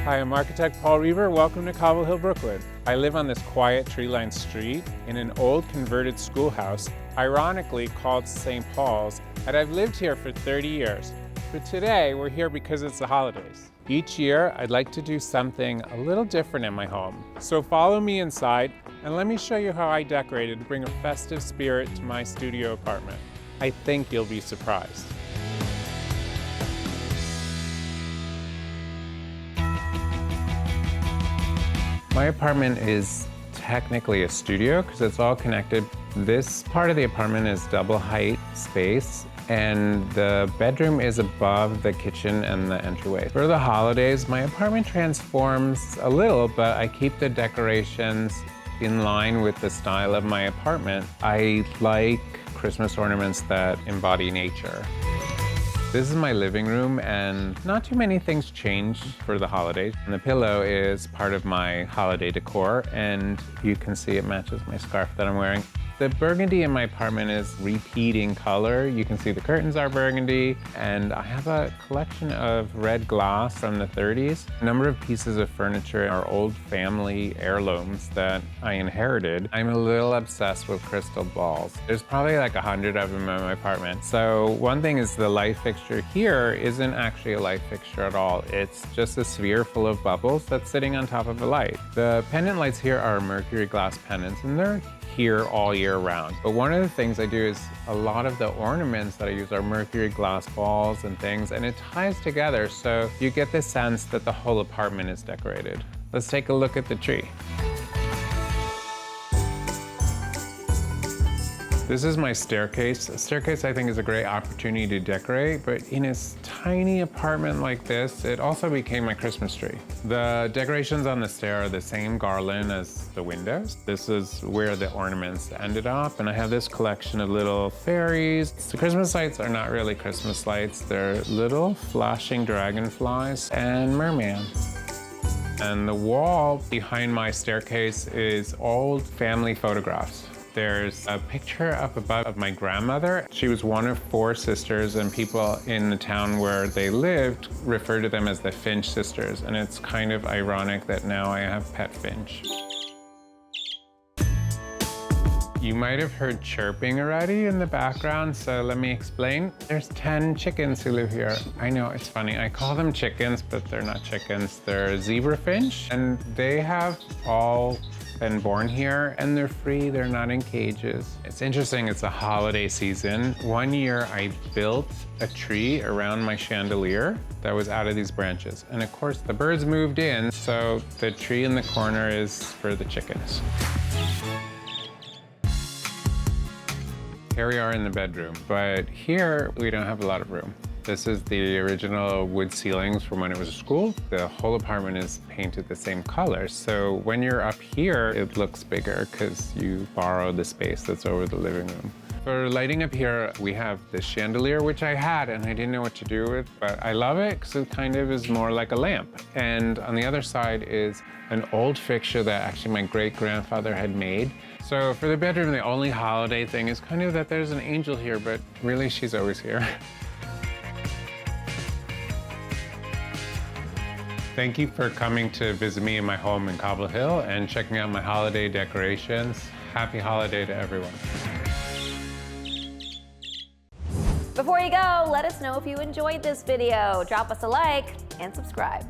Hi, I'm architect Paul Reber. Welcome to Cobble Hill, Brooklyn. I live on this quiet tree-lined street in an old converted schoolhouse, ironically called St. Paul's, and I've lived here for 30 years. But today, we're here because it's the holidays. Each year, I'd like to do something a little different in my home. So follow me inside, and let me show you how I decorated to bring a festive spirit to my studio apartment. I think you'll be surprised. My apartment is technically a studio because it's all connected. This part of the apartment is double height space, and the bedroom is above the kitchen and the entryway. For the holidays, my apartment transforms a little, but I keep the decorations in line with the style of my apartment. I like Christmas ornaments that embody nature. This is my living room, and not too many things changed for the holidays. And the pillow is part of my holiday decor, and you can see it matches my scarf that I'm wearing. The burgundy in my apartment is repeating color. You can see the curtains are burgundy, and I have a collection of red glass from the 30s. A number of pieces of furniture are old family heirlooms that I inherited. I'm a little obsessed with crystal balls. There's probably like 100 of them in my apartment. So one thing is the light fixture here isn't actually a light fixture at all. It's just a sphere full of bubbles that's sitting on top of a light. The pendant lights here are mercury glass pendants, and they're here all year round. But one of the things I do is a lot of the ornaments that I use are mercury glass balls and things, and it ties together so you get the sense that the whole apartment is decorated. Let's take a look at the tree. This is my staircase. A staircase, I think, is a great opportunity to decorate, but in a tiny apartment like this, it also became my Christmas tree. The decorations on the stair are the same garland as the windows. This is where the ornaments ended up, and I have this collection of little fairies. The Christmas lights are not really Christmas lights. They're little flashing dragonflies and mermen. And the wall behind my staircase is old family photographs. There's a picture up above of my grandmother. She was one of 4 sisters, and people in the town where they lived refer to them as the Finch sisters, and it's kind of ironic that now I have pet finch. You might have heard chirping already in the background, so let me explain. There's 10 chickens who live here. I know, it's funny. I call them chickens, but they're not chickens. They're zebra finch, and they have all been born here, and they're free. They're not in cages. It's interesting, it's a holiday season. One year I built a tree around my chandelier that was out of these branches. And of course the birds moved in, so the tree in the corner is for the chickens. Here we are in the bedroom, but here we don't have a lot of room. This is the original wood ceilings from when it was a school. The whole apartment is painted the same color, so when you're up here, it looks bigger because you borrow the space that's over the living room. For lighting up here, we have the chandelier, which I had and I didn't know what to do with, but I love it because it kind of is more like a lamp. And on the other side is an old fixture that actually my great-grandfather had made. So for the bedroom, the only holiday thing is kind of that there's an angel here, but really she's always here. Thank you for coming to visit me in my home in Cobble Hill and checking out my holiday decorations. Happy holiday to everyone. Before you go, let us know if you enjoyed this video. Drop us a like and subscribe.